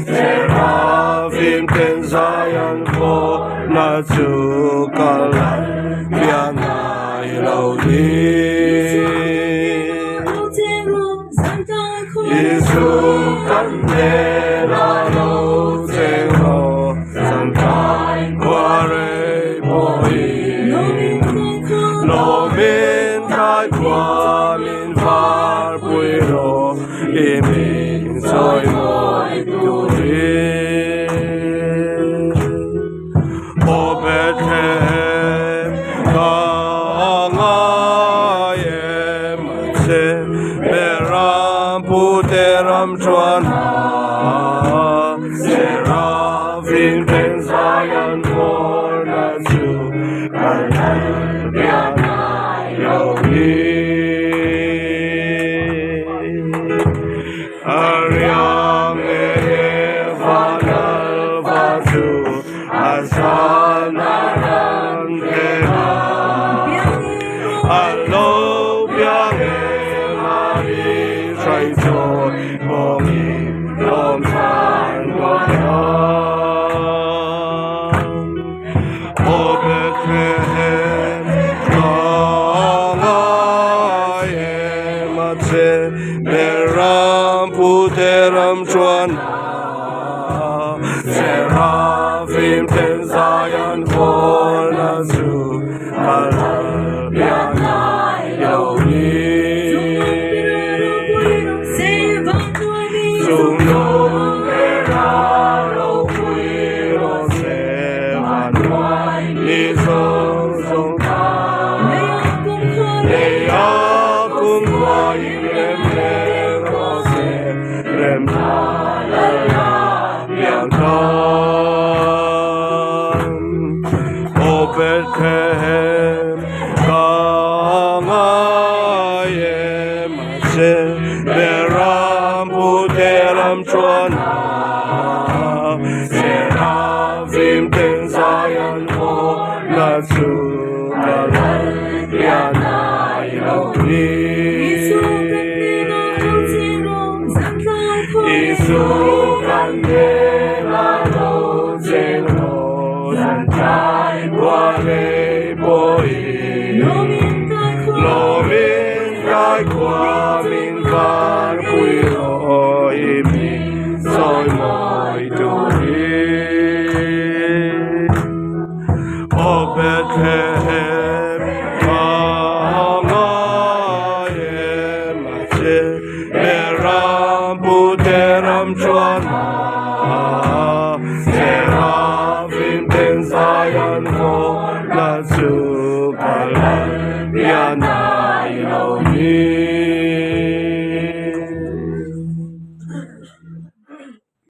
Seraphim trên Zion vô na chu kalan bian nai lâu đi Giêsu căn đê la lâu trên lô san tai qua rê bồi lô min tai qua min phar bùi rô y min soi môi tu đi ô Bethlehem ca ngài em se beram puteram chuan Seraphim trên Zion vô na chu kalan bian nai lâu đi Ariam evanal vatu asanaran kena Alo biang mari sai cho mong lom san O Bethlehem Beram puteram chuan Seraphim trên Zion vô na chu kalan bian nai lâu đi Sung nung era lâu quy lo se van ngoai ni song song ta Lê áp cung hoa im lem ro se lem ta la la biang ta O Bethlehem ca ngài em se beram puteram chuan Seraphim trên Zion vô na chu kalan bian nai lâu đi Giêsu căn đê la lâu trên lô san tai qua lê bồi lô min tai qua min var bùi lô y min soi môi tu đi O Bethlehem ca ngài em se beram puteram chuan